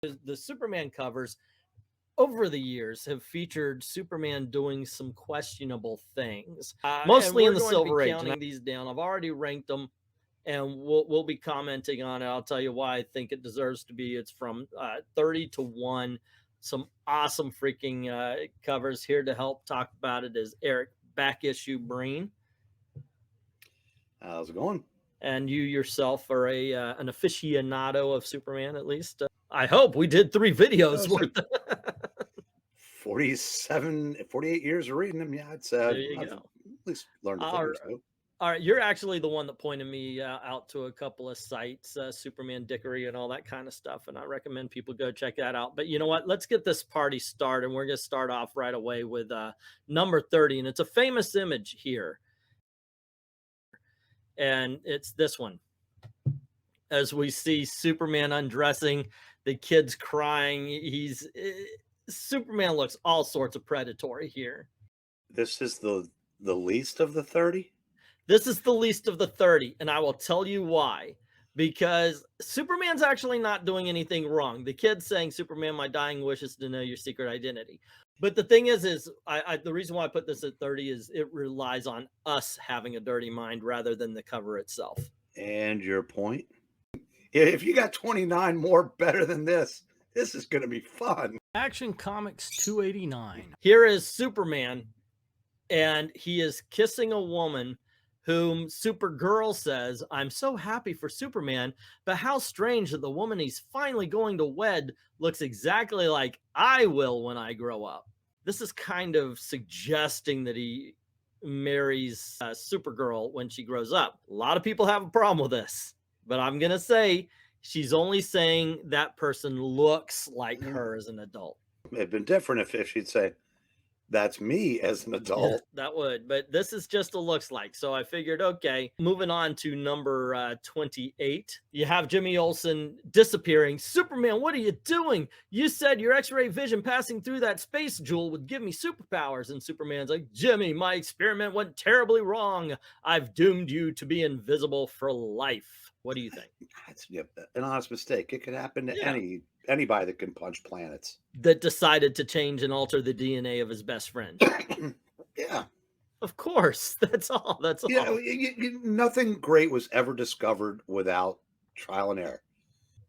The Superman covers over the years have featured Superman doing some questionable things, mostly in the Silver Age. Counting these down, I've already ranked them, and we'll be commenting on it. I'll tell you why I think it deserves to be. It's from 30 to 1. Some awesome freaking covers. Here to help talk about it is Eric Back Issue Breen. How's it going? And you yourself are an aficionado of Superman, at least. I hope. We did 3 videos worth. 48 years of reading them. Yeah, it's there you go. At least learned a thing or two. All right, you're actually the one that pointed me out to a couple of sites, Superman Dickory and all that kind of stuff, and I recommend people go check that out. But you know what? Let's get this party started. We're going to start off right away with number 30, and it's a famous image here. And it's this one. As we see Superman undressing, the kid's crying. Superman looks all sorts of predatory here. This is the least of the 30? This is the least of the 30, and I will tell you why. Because Superman's actually not doing anything wrong. The kid's saying, Superman, my dying wish is to know your secret identity. But the thing is the reason why I put this at 30 is it relies on us having a dirty mind rather than the cover itself. And your point? If you got 29 more better than this is going to be fun. Action Comics 289. Here is Superman, and he is kissing a woman whom Supergirl says, I'm so happy for Superman, but how strange that the woman he's finally going to wed looks exactly like I will when I grow up. This is kind of suggesting that he marries Supergirl when she grows up. A lot of people have a problem with this, but I'm going to say she's only saying that person looks like her as an adult. It'd been different if she'd say, that's me as an adult. Yeah, that would, but this is just a looks like. So I figured, okay, moving on to number 28. You have Jimmy Olsen disappearing. Superman, what are you doing? You said your X-ray vision passing through that space jewel would give me superpowers. And Superman's like, Jimmy, my experiment went terribly wrong. I've doomed you to be invisible for life. What do you think? It's an honest mistake. It could happen to anybody that can punch planets. That decided to change and alter the DNA of his best friend. Yeah. Of course. That's all. That's all. Yeah, nothing great was ever discovered without trial and error.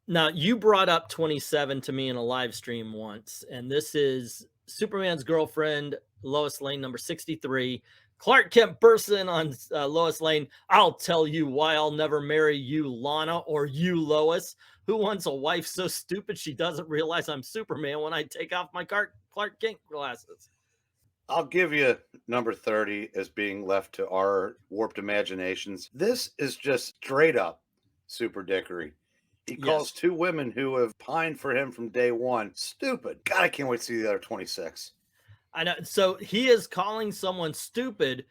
Now, you brought up 27 to me in a live stream once, and this is Superman's girlfriend, Lois Lane, number 63. Clark Kent bursts in on Lois Lane. I'll tell you why I'll never marry you, Lana, or you, Lois. Who wants a wife so stupid she doesn't realize I'm Superman when I take off my Clark Kent glasses? I'll give you number 30 as being left to our warped imaginations. This is just straight up Super Dickory. He calls 2 women who have pined for him from day one stupid. God, I can't wait to see the other 26. I know. So he is calling someone stupid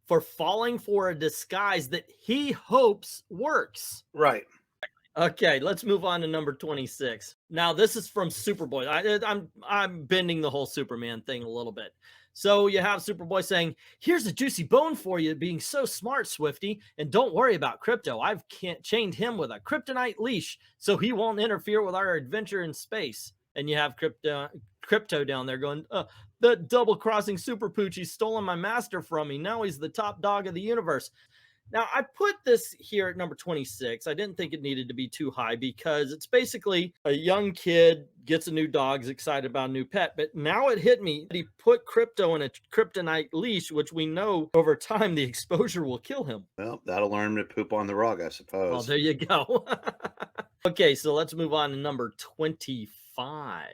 for falling for a disguise that he hopes works. Right. Okay, let's move on to number 26. Now, this is from Superboy. I'm bending the whole Superman thing a little bit. So you have Superboy saying, here's a juicy bone for you, being so smart, Swifty, and don't worry about Crypto. I've chained him with a kryptonite leash so he won't interfere with our adventure in space. And you have Crypto down there going, the double-crossing Super Pooch, he's stolen my master from me. Now he's the top dog of the universe. Now, I put this here at number 26. I didn't think it needed to be too high because it's basically a young kid gets a new dog, is excited about a new pet. But now it hit me that he put Crypto in a kryptonite leash, which we know over time the exposure will kill him. Well, that'll learn him to poop on the rug, I suppose. Oh, there you go. Okay, so let's move on to number 25.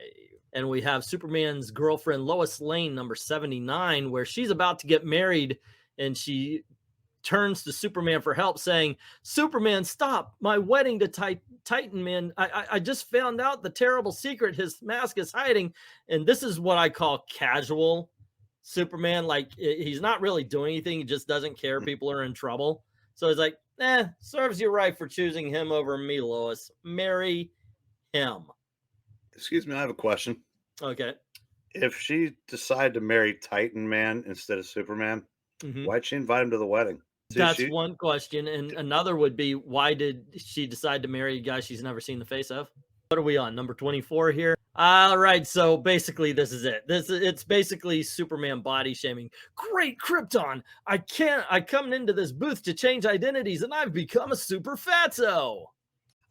And we have Superman's girlfriend, Lois Lane, number 79, where she's about to get married and she turns to Superman for help saying, Superman, stop my wedding to Titan Man. I just found out the terrible secret his mask is hiding. And this is what I call casual Superman. Like, he's not really doing anything. He just doesn't care people are in trouble. So he's like, serves you right for choosing him over me, Lois. Marry him. Excuse me, I have a question. Okay. If she decided to marry Titan Man instead of Superman, why'd she invite him to the wedding? That's one question. And another would be, why did she decide to marry a guy she's never seen the face of? What are we on? Number 24 here? All right, so basically this is it. It's basically Superman body shaming. Great Krypton. I come into this booth to change identities and I've become a super fatso.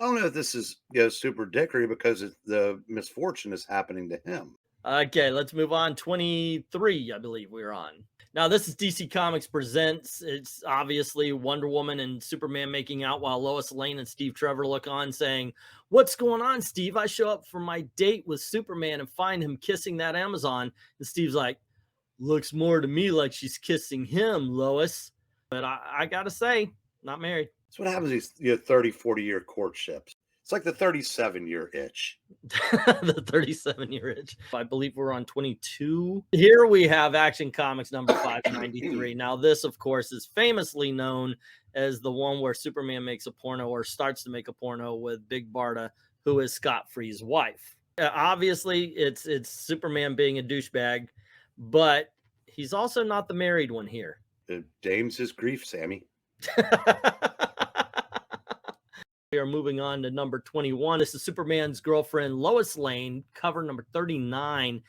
I don't know if this is super dickery because the misfortune is happening to him. Okay, let's move on. 23, I believe we're on. Now, this is DC Comics Presents. It's obviously Wonder Woman and Superman making out while Lois Lane and Steve Trevor look on saying, "What's going on, Steve? I show up for my date with Superman and find him kissing that Amazon." And Steve's like, "Looks more to me like she's kissing him, Lois." But I got to say, not married. That's what happens these 30, 40-year courtships. It's like the 37-year itch. The 37-year itch. I believe we're on 22. Here we have Action Comics number 593. Now, this, of course, is famously known as the one where Superman makes a porno or starts to make a porno with Big Barda, who is Scott Free's wife. Obviously, it's Superman being a douchebag, but he's also not the married one here. It dames his grief, Sammy. We are moving on to number 21. This is Superman's girlfriend, Lois Lane, cover number 39.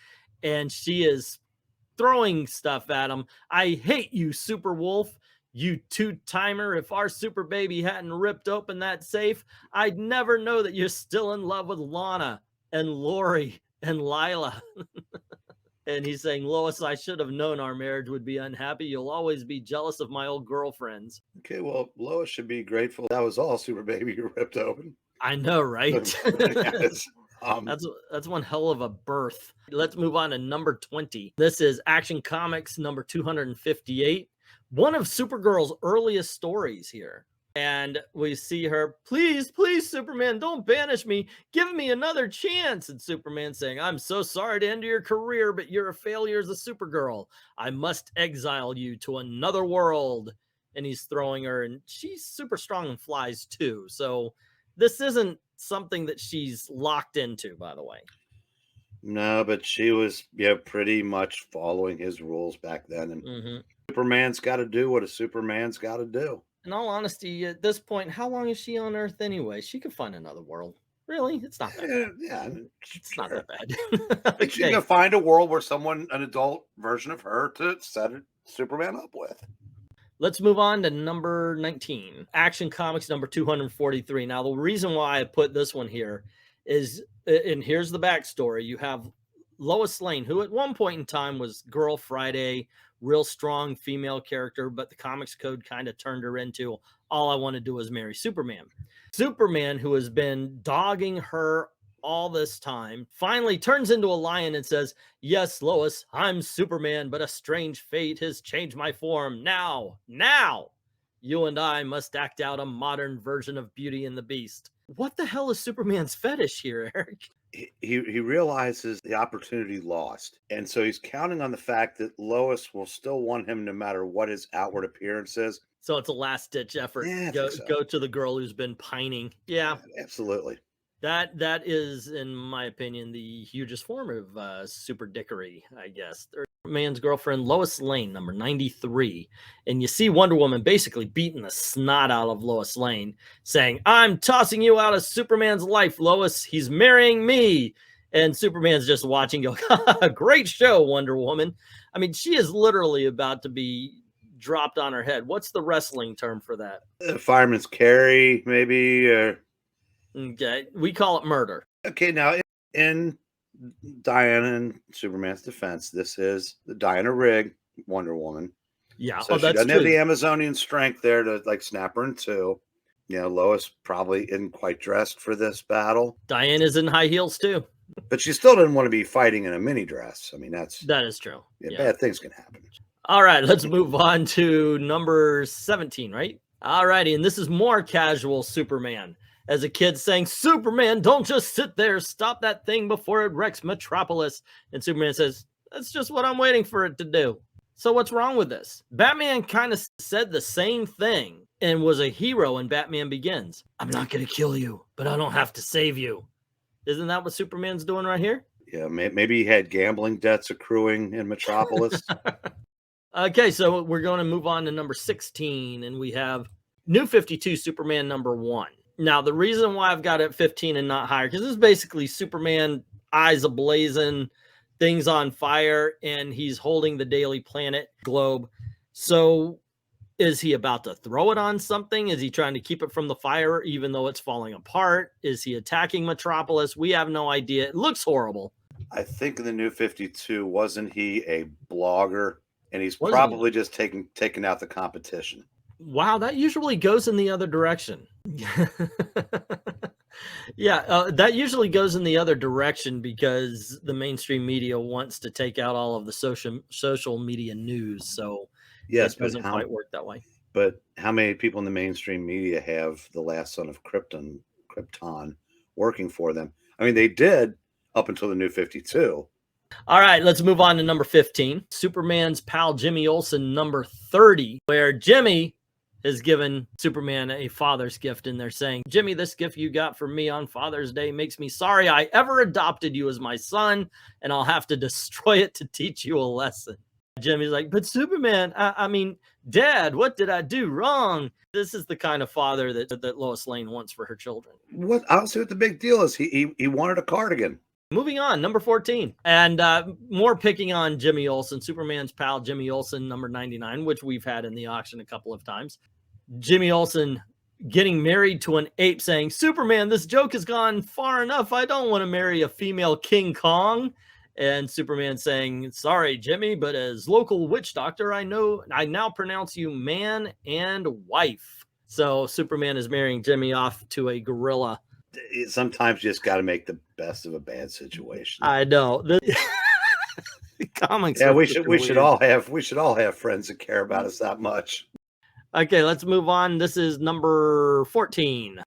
And she is throwing stuff at him. "I hate you, Super Wolf. You two-timer. If our super baby hadn't ripped open that safe, I'd never know that you're still in love with Lana and Lori and Lila." And he's saying, "Lois, I should have known our marriage would be unhappy. You'll always be jealous of my old girlfriends." Okay, well, Lois should be grateful that was all super baby you ripped open. I know, right? Yes. That's one hell of a birth. Let's move on to number 20. This is Action Comics number 258. One of Supergirl's earliest stories here. And we see her, "Please, please, Superman, don't banish me. Give me another chance." And Superman saying, "I'm so sorry to end your career, but you're a failure as a Supergirl. I must exile you to another world." And he's throwing her, and she's super strong and flies too. So this isn't something that she's locked into, by the way. No, but she was pretty much following his rules back then. And Superman's got to do what a Superman's got to do. In all honesty, at this point, how long is she on Earth anyway? She could find another world. Really? It's not that bad. Yeah, It's not that bad. Okay. She can find a world where an adult version of her to set Superman up with. Let's move on to number 19. Action Comics number 243. Now, the reason why I put this one here is, and here's the backstory. You have Lois Lane, who at one point in time was Girl Friday, real strong female character, but the Comics Code kind of turned her into, all I want to do is marry Superman. Superman, who has been dogging her all this time, finally turns into a lion and says, "Yes, Lois, I'm Superman, but a strange fate has changed my form. Now, you and I must act out a modern version of Beauty and the Beast." What the hell is Superman's fetish here, Eric? He realizes the opportunity lost. And so he's counting on the fact that Lois will still want him no matter what his outward appearance is. So it's a last-ditch effort. Yeah, Go to the girl who's been pining. Yeah, absolutely. That is, in my opinion, the hugest form of super dickery, I guess. Man's girlfriend, Lois Lane, number 93. And you see Wonder Woman basically beating the snot out of Lois Lane, saying, "I'm tossing you out of Superman's life, Lois. He's marrying me." And Superman's just watching, go, "Great show, Wonder Woman." I mean, she is literally about to be dropped on her head. What's the wrestling term for that? Fireman's carry, maybe. Okay, we call it murder. Okay, now in Diana and Superman's defense, this is the Diana Rigg Wonder Woman. Yeah, so she doesn't have the Amazonian strength there to snap her in two. Lois probably isn't quite dressed for this battle. Diana's in high heels too, but she still didn't want to be fighting in a mini dress. I mean, that is true. Yeah, bad things can happen. All right, let's move on to number 17, right? All righty, and this is more casual Superman. As a kid saying, "Superman, don't just sit there. Stop that thing before it wrecks Metropolis." And Superman says, "That's just what I'm waiting for it to do." So what's wrong with this? Batman kind of said the same thing and was a hero in Batman Begins. "I'm not going to kill you, but I don't have to save you." Isn't that what Superman's doing right here? Yeah, maybe he had gambling debts accruing in Metropolis. Okay, so we're going to move on to number 16, and we have New 52 Superman number 1. Now, the reason why I've got it 15 and not higher, because this is basically Superman, eyes ablazing, things on fire, and he's holding the Daily Planet globe. So is he about to throw it on something? Is he trying to keep it from the fire even though it's falling apart? Is he attacking Metropolis? We have no idea. It looks horrible. I think in the New 52, wasn't he a blogger? And he's Wasn't probably just taking out the competition. Wow, that usually goes in the other direction. Yeah, that usually goes in the other direction because the mainstream media wants to take out all of the social media news. So yes, it doesn't quite work that way. But how many people in the mainstream media have the last son of Krypton working for them? I mean, they did up until the New 52. All right, let's move on to number 15. Superman's pal Jimmy Olsen, number 30, where Jimmy has given Superman a father's gift, and they're saying, Jimmy, this gift you got from me on Father's Day makes me sorry I ever adopted you as my son, and I'll have to destroy it to teach you a lesson. Jimmy's like, but Superman, I mean, Dad, what did I do wrong? This is the kind of father that Lois Lane wants for her children. What? I don't see what the big deal is. He wanted a cardigan. Moving on, number 14. And more picking on Jimmy Olsen, Superman's pal Jimmy Olsen, number 99, which we've had in the auction a couple of times. Jimmy Olsen getting married to an ape, saying, Superman, this joke has gone far enough. I don't want to marry a female King Kong. And Superman saying, sorry, Jimmy, but as local witch doctor, I now pronounce you man and wife. So Superman is marrying Jimmy off to a gorilla. Sometimes you just got to make the best of a bad situation. I know. The comics. Yeah, we should all have friends that care about us that much. Okay, let's move on. This is number 14,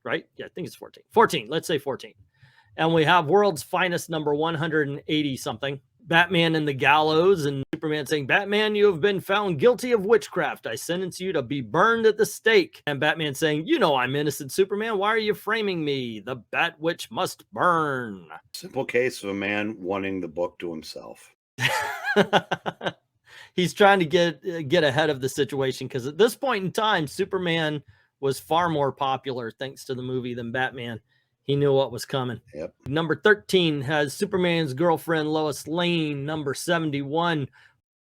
right? Yeah, I think it's 14. 14. Let's say 14. And we have World's Finest, number 180 something. Batman and the gallows, and Superman saying, Batman, you have been found guilty of witchcraft. I sentence you to be burned at the stake. And Batman saying, you know I'm innocent, Superman. Why are you framing me? The Bat Witch must burn. Simple case of a man wanting the book to himself. He's trying to get ahead of the situation, because at this point in time, Superman was far more popular thanks to the movie than Batman. He knew what was coming. Yep. Number 13 has Superman's girlfriend, Lois Lane, number 71,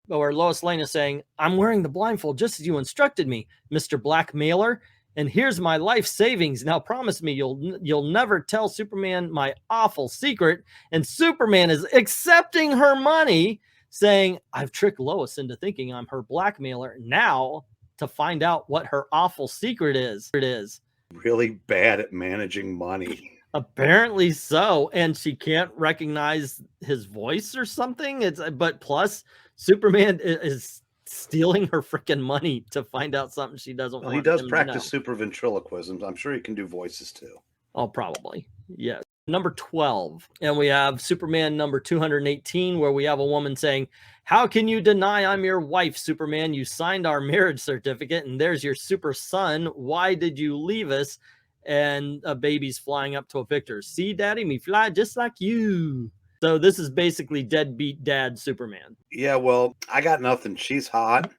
where Lois Lane is saying, I'm wearing the blindfold just as you instructed me, Mr. Blackmailer, and here's my life savings. Now promise me you'll never tell Superman my awful secret. And Superman is accepting her money, saying, I've tricked Lois into thinking I'm her blackmailer. Now to find out what her awful secret is. It is really bad at managing money. Apparently so, and she can't recognize his voice or something. But plus Superman is stealing her freaking money to find out something she doesn't want. He does practice super ventriloquisms. I'm sure he can do voices too. Oh, probably. Yes. Number 12. And we have Superman number 218, where we have a woman saying, how can you deny I'm your wife, Superman? You signed our marriage certificate and there's your super son. Why did you leave us? And a baby's flying up to a picture. See, Daddy, me fly just like you. So this is basically deadbeat dad Superman. Yeah, well, I got nothing. She's hot.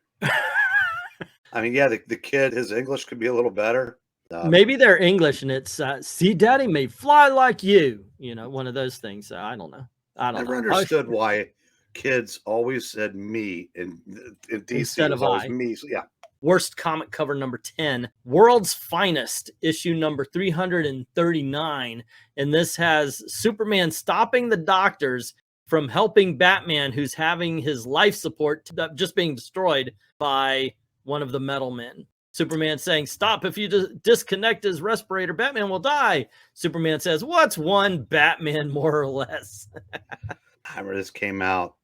I mean, yeah, the kid, his English could be a little better. Maybe they're English and it's, see, Daddy may fly like you. You know, one of those things. I don't know. I never understood why kids always said me in DC instead of I. Me. So, yeah. Worst comic cover number 10, World's Finest, issue number 339. And this has Superman stopping the doctors from helping Batman, who's having his life support just being destroyed by one of the metal men. Superman saying, stop, if you disconnect his respirator, Batman will die. Superman says, what's one Batman more or less? I remember this came out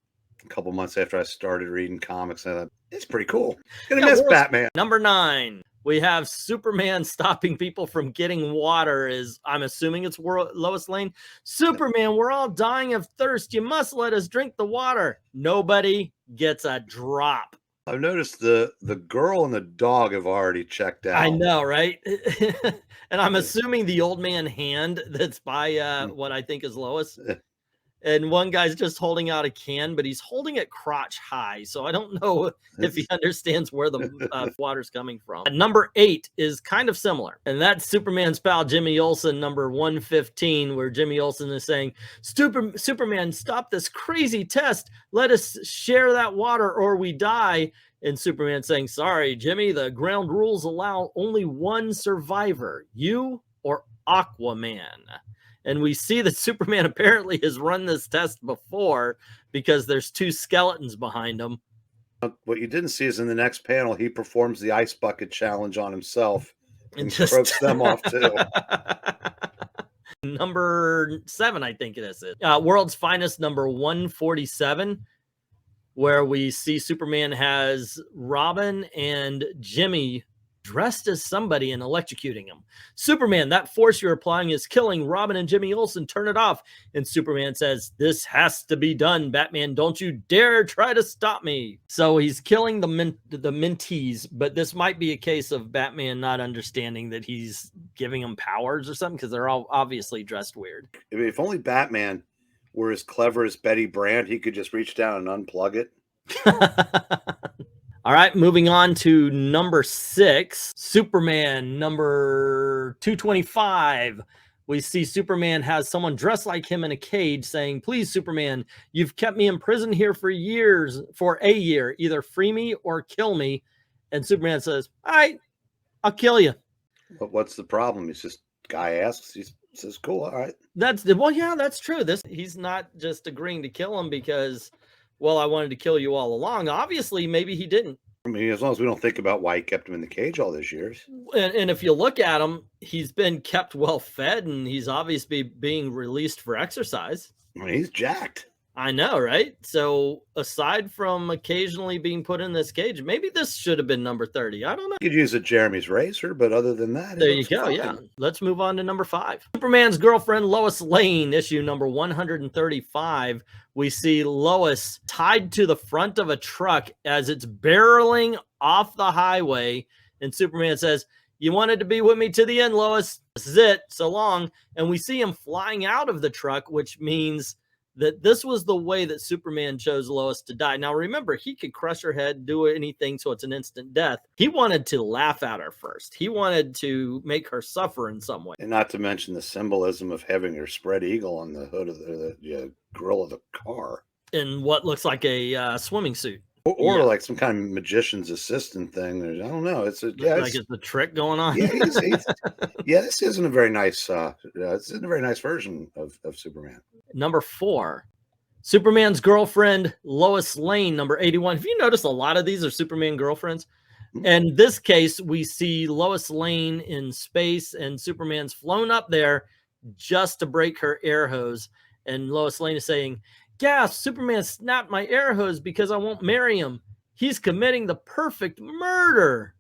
a couple months after I started reading comics. And I thought, it's pretty cool. Gonna miss Batman. Number 9, we have Superman stopping people from getting water. I'm assuming it's Lois Lane. Superman, we're all dying of thirst. You must let us drink the water. Nobody gets a drop. I've noticed the girl and the dog have already checked out. I know, right? And I'm assuming the old man hand that's by what I think is Lois and one guy's just holding out a can, but he's holding it crotch high. So I don't know if he understands where the water's coming from. Number 8 is kind of similar, and that's Superman's pal Jimmy Olsen, number 115, where Jimmy Olsen is saying, Superman, stop this crazy test. Let us share that water or we die. And Superman saying, sorry, Jimmy, the ground rules allow only one survivor, you or Aquaman. And we see that Superman apparently has run this test before because there's 2 skeletons behind him. What you didn't see is in the next panel, he performs the ice bucket challenge on himself and just croaks them off too. Number 7, I think it is. World's Finest, number 147, where we see Superman has Robin and Jimmy dressed as somebody and electrocuting him. Superman, that force you're applying is killing Robin and Jimmy Olsen. Turn it off. And Superman says, this has to be done, Batman. Don't you dare try to stop me. So he's killing the mentees, but this might be a case of Batman not understanding that he's giving them powers or something, because they're all obviously dressed weird. If only Batman were as clever as Betty Brant, he could just reach down and unplug it. All right, moving on to number 6, Superman, number 225. We see Superman has someone dressed like him in a cage saying, please, Superman, you've kept me in prison here for years, for a year. Either free me or kill me. And Superman says, all right, I'll kill you. But what's the problem? He's just, guy asks, he says, cool, all right. Well, yeah, that's true. He's not just agreeing to kill him because, well, I wanted to kill you all along. Obviously, maybe he didn't. I mean, as long as we don't think about why he kept him in the cage all those years. And if you look at him, he's been kept well fed, and he's obviously being released for exercise. I mean, he's jacked. I know, right? So aside from occasionally being put in this cage, maybe this should have been number 30. I don't know. You could use a Jeremy's razor, but other than that, there you go. Yeah. Let's move on to number 5. Superman's girlfriend, Lois Lane, issue number 135. We see Lois tied to the front of a truck as it's barreling off the highway. And Superman says, you wanted to be with me to the end, Lois. This is it. So long. And we see him flying out of the truck, which means that this was the way that Superman chose Lois to die. Now, remember, he could crush her head, do anything, so it's an instant death. He wanted to laugh at her first. He wanted to make her suffer in some way. And not to mention the symbolism of having her spread eagle on the hood of the grill of the car. In what looks like a swimming suit. Or like some kind of magician's assistant thing. I don't know. It's a trick going on. Yeah, this isn't a very nice. It's a very nice version of Superman. Number 4, Superman's girlfriend, Lois Lane, number 81. Have you noticed a lot of these are Superman girlfriends? And in this case, we see Lois Lane in space, and Superman's flown up there just to break her air hose. And Lois Lane is saying, gasp, Superman snapped my air hose because I won't marry him. He's committing the perfect murder.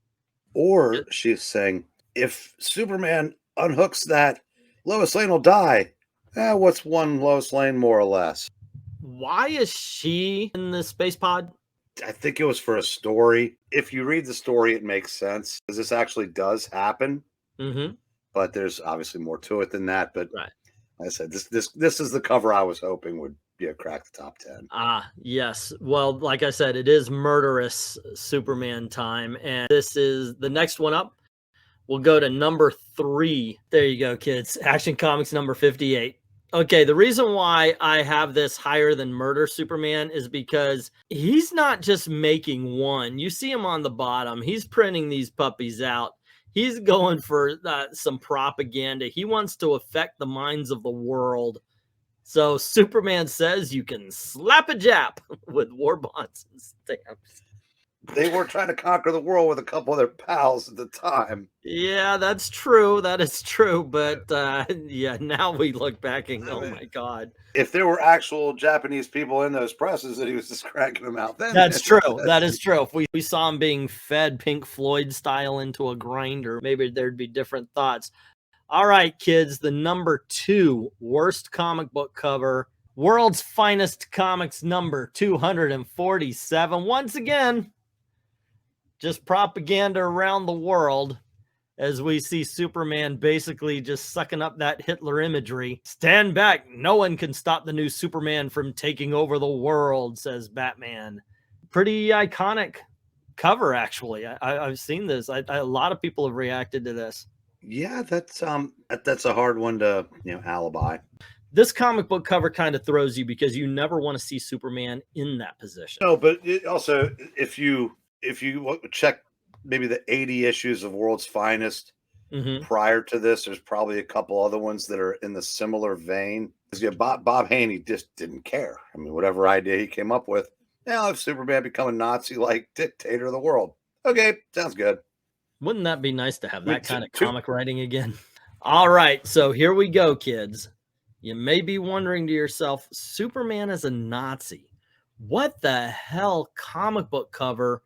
Or she's saying, if Superman unhooks that, Lois Lane will die. What's one Lois Lane more or less? Why is she in the space pod? I think it was for a story. If you read the story, it makes sense because this actually does happen. Mm-hmm. But there's obviously more to it than that. But right. Like I said, this is the cover I was hoping would crack the top 10. Yes. Well, like I said, it is murderous Superman time. And this is the next one up. We'll go to number 3. There you go, kids. Action Comics number 58. Okay, the reason why I have this higher than Murder Superman is because he's not just making one. You see him on the bottom. He's printing these puppies out. He's going for some propaganda. He wants to affect the minds of the world. So Superman says you can slap a Jap with war bonds and stamps. They were trying to conquer the world with a couple of their pals at the time. Yeah, that's true. That is true. But yeah, now we look back and go, oh my God. If there were actual Japanese people in those presses that he was just cracking them out, then that's true. That is true. If we saw him being fed Pink Floyd style into a grinder, maybe there'd be different thoughts. All right, kids, the number 2 worst comic book cover, World's Finest Comics number 247. Once again, just propaganda around the world. as we see Superman basically just sucking up that Hitler imagery. Stand back. No one can stop the new Superman from taking over the world, says Batman. Pretty iconic cover, actually. I've seen this. A lot of people have reacted to this. Yeah, that's a hard one to, alibi. This comic book cover kind of throws you because you never want to see Superman in that position. No, but also if you check maybe the 80 issues of World's Finest prior to this, there's probably a couple other ones that are in the similar vein. Because Bob Haney just didn't care. I mean, whatever idea he came up with, now if Superman become a Nazi-like dictator of the world, okay, sounds good. Wouldn't that be nice to have that kind of comic writing again? All right, so here we go, kids. You may be wondering to yourself, Superman is a Nazi. What the hell comic book cover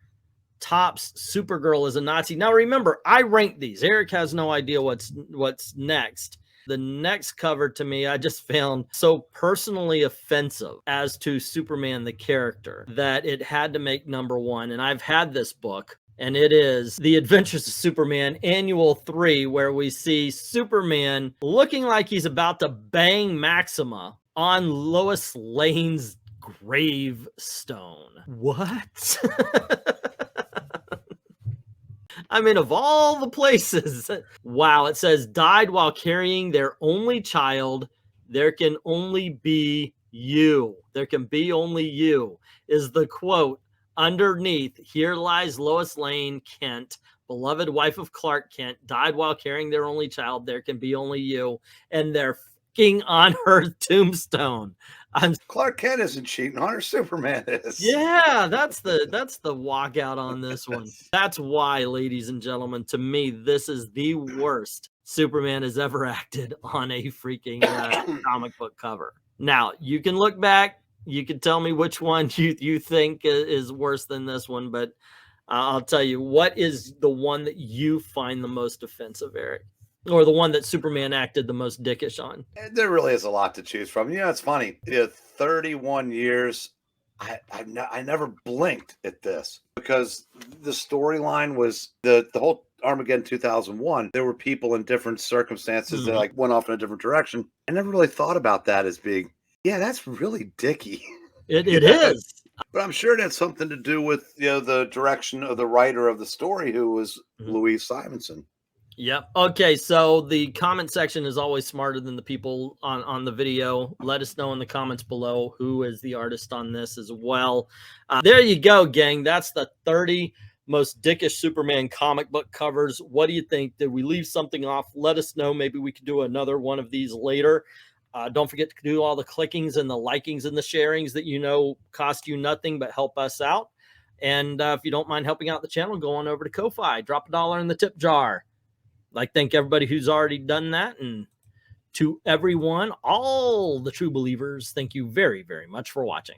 tops Supergirl as a Nazi? Now remember, I ranked these. Eric has no idea what's next. The next cover to me, I just found so personally offensive as to Superman the character that it had to make number one. And I've had this book, and it is The Adventures of Superman Annual 3, where we see Superman looking like he's about to bang Maxima on Lois Lane's gravestone. What? I mean, of all the places. Wow, it says, died while carrying their only child. There can only be you. There can be only you, is the quote underneath. Here lies Lois Lane, Kent, beloved wife of Clark Kent, died while carrying their only child. There can be only you. And they're fucking on her tombstone. Clark Kent isn't cheating on her, Superman is. Yeah, that's the walkout on this one. That's why, ladies and gentlemen, to me, this is the worst Superman has ever acted on a freaking comic book cover. Now, you can look back. You can tell me which one you think is worse than this one, but I'll tell you, what is the one that you find the most offensive, Eric? Or the one that Superman acted the most dickish on? There really is a lot to choose from. It's funny. 31 years, I never blinked at this because the storyline was the whole Armageddon 2001. There were people in different circumstances that went off in a different direction. I never really thought about that as being, yeah, that's really dicky. It is. But I'm sure it had something to do with the direction of the writer of the story, who was Louise Simonson. Yep. Okay, so the comment section is always smarter than the people on the video. Let us know in the comments below who is the artist on this as well. There you go, gang. That's the 30 most dickish Superman comic book covers. What do you think? Did we leave something off? Let us know. Maybe we could do another one of these later. Don't forget to do all the clickings and the likings and the sharings that cost you nothing but help us out. And if you don't mind helping out the channel, go on over to Ko-Fi. Drop $1 in the tip jar. Like, thank everybody who's already done that. And to everyone, all the true believers, thank you very, very much for watching.